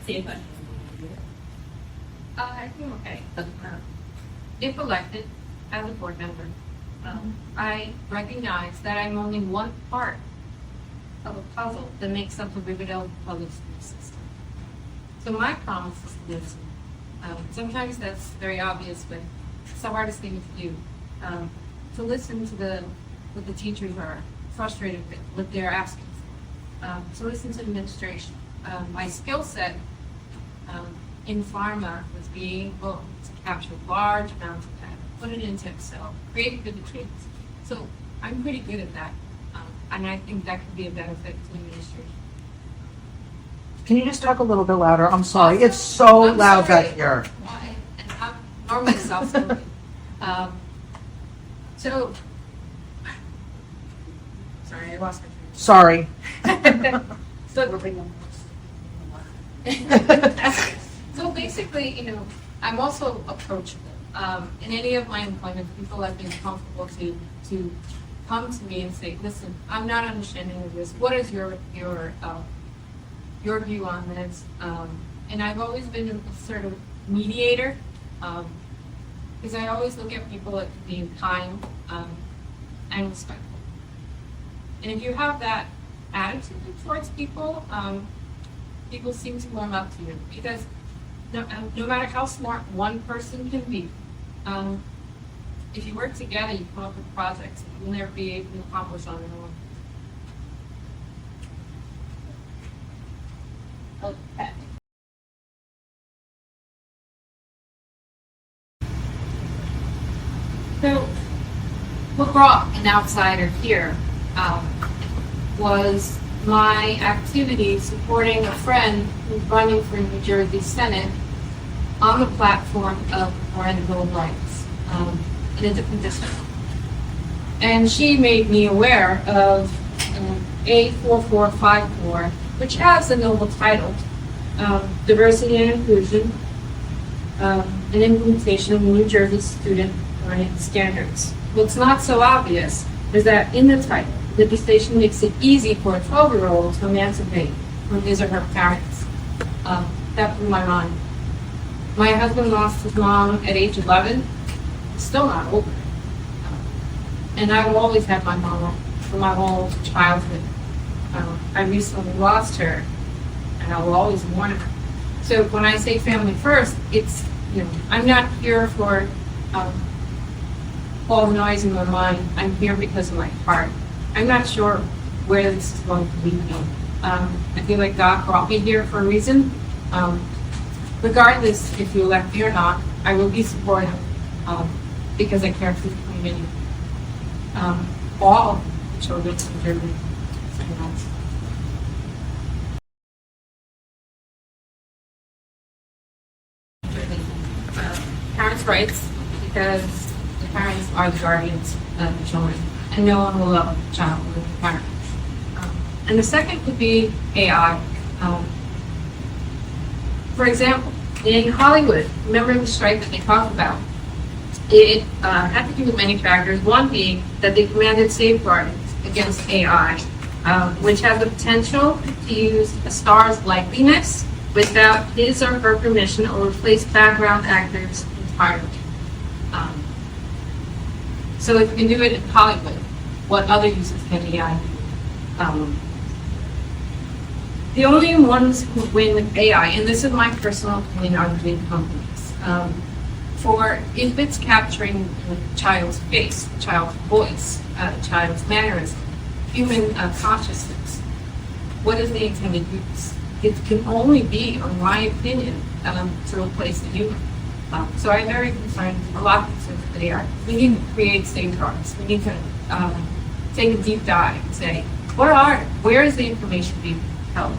I think okay. If elected as a board member, I recognize that I'm only one part of a puzzle that makes up the Riverdale public school system. So my promise is to listen. Sometimes that's very obvious, but it's the hardest thing to do. To listen to what the teachers are frustrated with, what they're asking for. To listen to administration. My skill set in pharma was being able to capture large amounts of data, put it into Excel, create good retrievals. So I'm pretty good at that, and I think that could be a benefit to administration. Can you just talk a little bit louder? I'm sorry. It's so loud back here. And I'm normally soft-spoken. So, sorry, I lost my train. Sorry. So basically, I'm also approachable. In any of my employment, people have been comfortable to come to me and say, "Listen, I'm not understanding of this. What is your view on this?" And I've always been a sort of mediator, because I always look at people as being kind and respectful. And if you have that attitude towards people, people seem to warm up to you, because no matter how smart one person can be, if you work together, you come up with projects that you'll never be able to accomplish on your own. Okay. So, what brought an outsider here was my activity supporting a friend who's running for New Jersey Senate on the platform of parental rights in a different district. And she made me aware of A4454, which has the noble title, Diversity and Inclusion, and Implementation of New Jersey Student Learning Standards. What's not so obvious is that in the title, legislation makes it easy for a 12-year-old to emancipate from his or her parents. That blew my mind. My husband lost his mom at age 11, still not over. And I will always have my mom for my whole childhood. I recently lost her, and I will always mourn her. So when I say family first, it's, I'm not here for all the noise in my mind. I'm here because of my heart. I'm not sure where this is going to lead me. I feel like God brought me here for a reason. Regardless if you elect me or not, I will be supportive because I care for the community. All the children in Germany. Parents' rights, because the parents are the guardians of the children, and no one will love a child with a parent. And the second would be AI. For example, in Hollywood, remember the strike that they talked about? It had to do with many factors, one being that they demanded safeguards against AI, which has the potential to use a star's likeliness without his or her permission or replace background actors entirely. So if you can do it in Hollywood, what other uses can AI do? The only ones who win with AI, and this is my personal opinion, are the big companies. For if it's capturing the child's face, the child's voice, child's mannerism, human consciousness, what is the intended use? It can only be, in my opinion, to replace the human. So I'm very concerned, a lot of concerns with AI. We need to create safeguards. We need to take a deep dive and say, where is the information being held?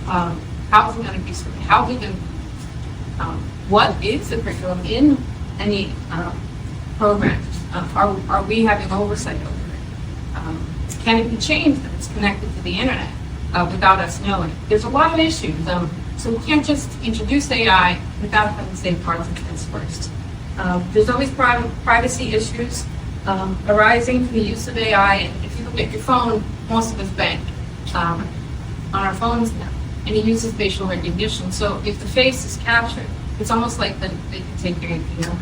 How is it going to be sorted? How are we going to what is the curriculum in any program? Are we having oversight over it? Can it be changed if it's connected to the internet without us knowing? There's a lot of issues. So we can't just introduce AI without having safeguards in place first. There's always privacy issues arising from the use of AI. And if you look at your phone, most of us bank on our phones now. and it uses facial recognition. So if the face is captured, it's almost like they can take your API.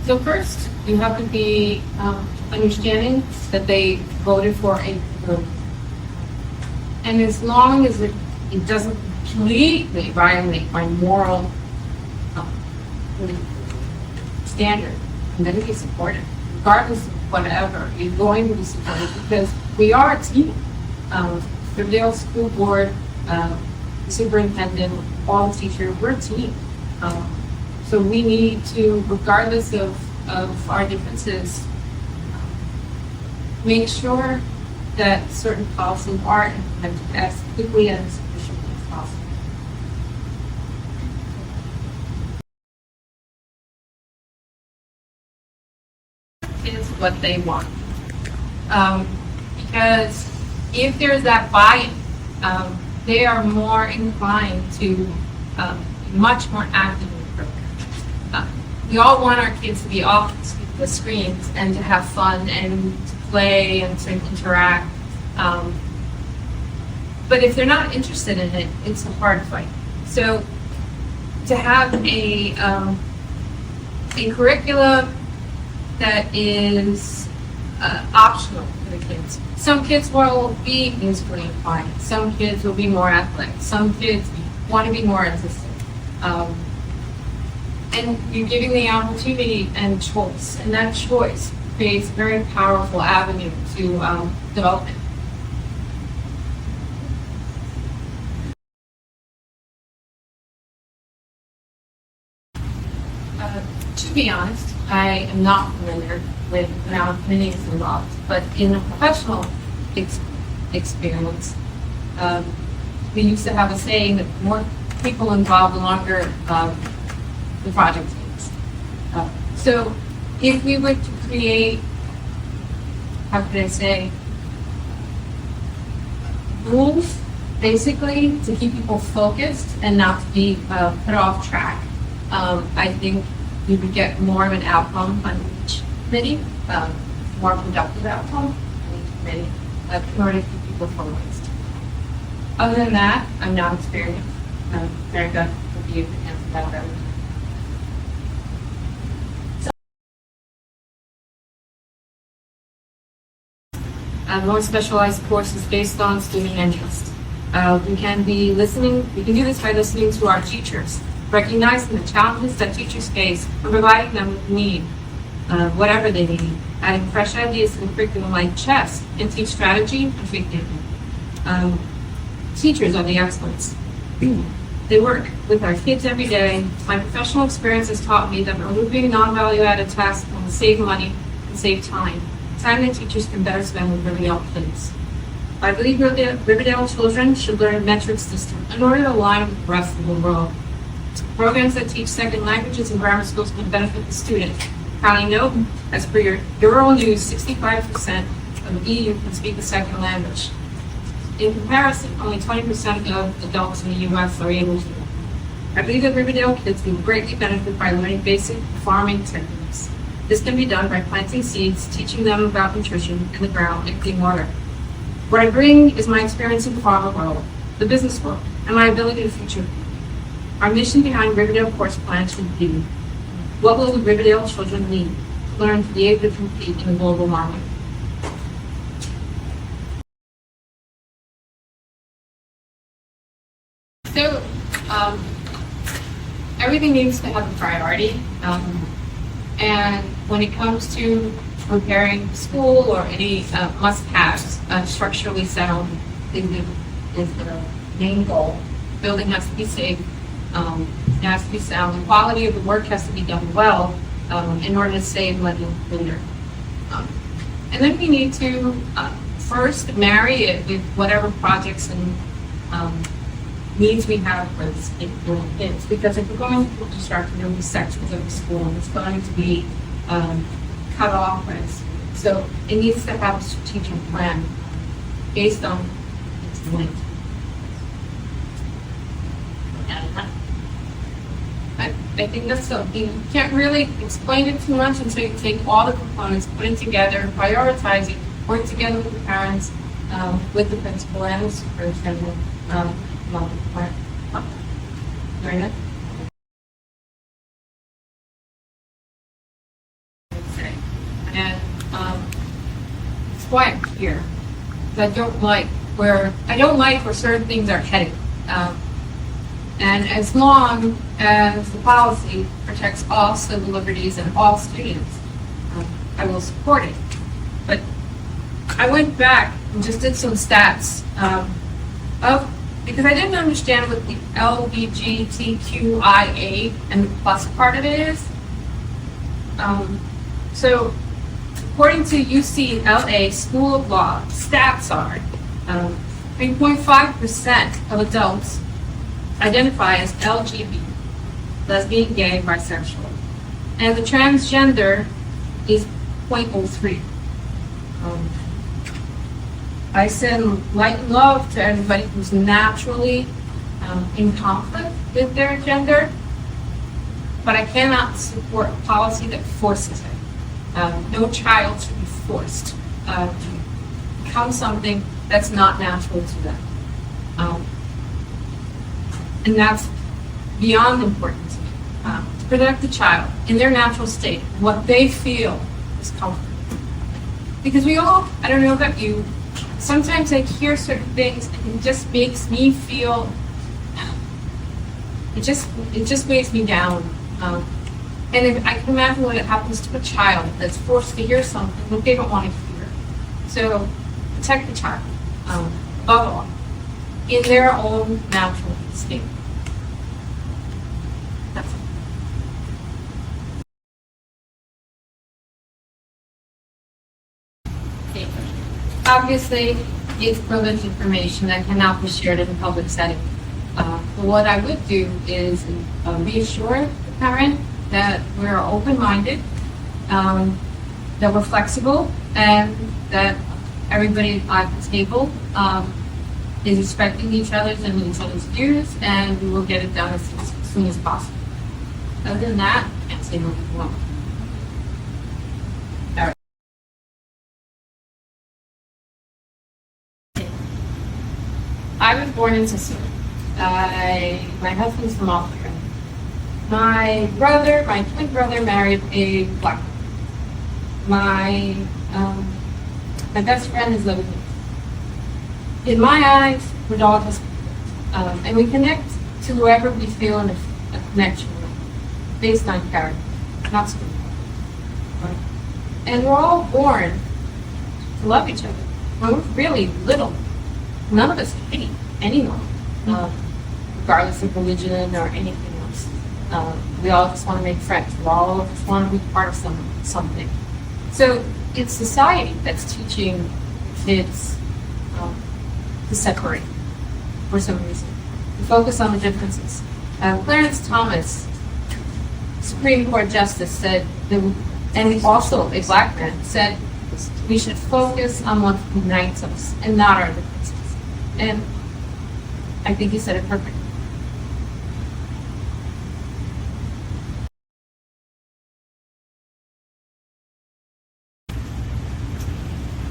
So first, you have to be understanding that they voted for a group. And as long as it doesn't completely violate my moral standard, I'm going to be supported. Regardless of whatever, you're going to be supported because we are a team. Riverdale School Board, the superintendent, all the teachers, we're a team. So we need to, regardless of our differences, make sure that certain policies are implemented as quickly and as efficiently as possible. Is what they want. Because if there's that buy-in, they are more inclined to be much more active in the program. We all want our kids to be off the screens and to have fun and to play and to interact. But if they're not interested in it, it's a hard fight. So to have a curriculum that is optional for the kids. Some kids will be musically inclined. Some kids will be more athletic. Some kids want to be more artistic. And you're giving the opportunity and choice. And that choice creates a very powerful avenue to development. To be honest, I am not familiar with the amount of committees involved, but in a professional experience, we used to have a saying that the more people involved, the longer the project takes. So if we were to create, how could I say, rules, basically, to keep people focused and not to be put off track, I think you would get more of an outcome on each committee, more productive outcome on each committee, in order to keep people focused. Other than that, I'm not experienced. Very good for you to answer that better. More specialized courses based on student interest. We can do this by listening to our teachers, recognizing the challenges that teachers face and providing them with need, whatever they need, adding fresh ideas to the curriculum like chess and teach strategy and free thinking. Teachers are the experts. They work with our kids every day. My professional experience has taught me that removing non-value added tasks will save money and save time that teachers can better spend with Riverdale kids. I believe Riverdale children should learn a metric system in order to align with the rest of the world. Programs that teach second languages in grammar schools can benefit the student. Counting note, as per your Euronews, 65% of EU can speak a second language. In comparison, only 20% of adults in the U.S. are able to. I believe that Riverdale kids can greatly benefit by learning basic farming techniques. This can be done by planting seeds, teaching them about nutrition in the ground, and clean water. What I bring is my experience in the farmer world, the business world, and my ability to future. Our mission behind Riverdale course plan should be, what will the Riverdale children need to learn to be able to compete in the global market? So, everything needs to have a priority. And when it comes to preparing school or any must-haves, structurally sound is the main goal. Building has to be safe. It has to be sound. The quality of the work has to be done well in order to save money later. And then we need to first marry it with whatever projects and needs we have for the kids. Because if we're going to start to do sections of the school, it's going to be cut off. So it needs to have a strategic plan based on its length. I think that's so, you can't really explain it too much until you take all the components, put it together, prioritize it, work together with the parents, with the principal and the superintendent, along with the plan. Very nice. And that's why I'm here. Because I don't like where certain things are headed. And as long as the policy protects all civil liberties and all students, I will support it. But I went back and just did some stats because I didn't understand what the LGBTQIA and the plus part of it is. So, according to UCLA School of Law, stats are 3.5% of adults identify as LGBT, lesbian, gay, bisexual, and the transgender is 0.03. I send light and love to everybody who's naturally in conflict with their gender, but I cannot support a policy that forces it. No child should be forced to become something that's not natural to them. And that's beyond important to me. To protect the child in their natural state, what they feel is comfortable. Because we all, I don't know about you, sometimes I hear certain things and it just makes me feel, it just weighs me down. And if I can imagine what happens to a child that's forced to hear something that they don't want to hear. So protect the child, above all, in their own natural state. That's it. Okay. Obviously, it's privileged information that cannot be shared in a public setting. But what I would do is reassure the parent that we're open-minded, that we're flexible, and that everybody at the table is respecting each other's and each other's views, and we will get it done as soon as possible. Other than that, I can't say no more. All right. I was born in Sicily. My husband's from Austria. My twin brother married a black woman. My best friend is living here. In my eyes, we're all just people. And we connect to whoever we feel a connection with, based on character, not school. Right? And we're all born to love each other. When we're really little, none of us hate anyone, regardless of religion or anything else. We all just want to make friends. We all just want to be part of something. So it's society that's teaching kids to separate for some reason, to focus on the differences. Clarence Thomas, Supreme Court Justice, said, and also a black man, said we should focus on what unites us and not our differences. And I think he said it perfectly.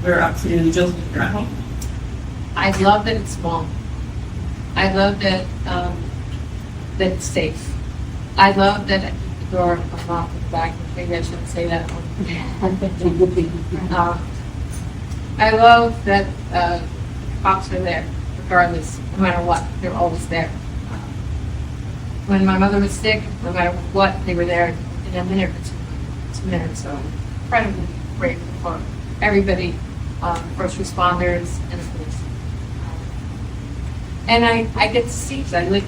We're up to Josephine Iurato. I love that it's small. I love that that it's safe. I love that I keep the door unlocked at the back. Maybe I shouldn't say that one. I love that cops are there, regardless, no matter what. They're always there. When my mother was sick, no matter what, they were there in a minute or 2 minutes. So incredibly grateful for everybody, first responders and the police. And I get to see, because I live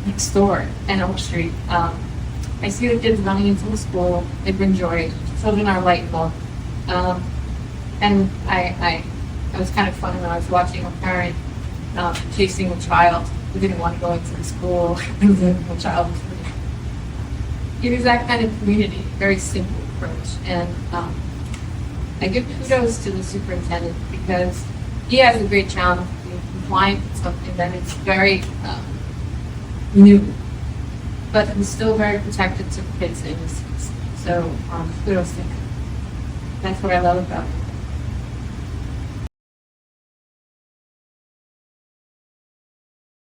next door in Oak Street. I see the kids running into the school. They bring joy. Children are light and love. And I was kind of funny when I was watching a parent chasing a child who didn't want to go into the school. The child was really. It is that kind of community, very simple approach. And I give kudos to the superintendent because he has a great challenge being compliant with something that is very new. but I'm still very protective to kids' innocence. So kudos to him. That's what I love about him.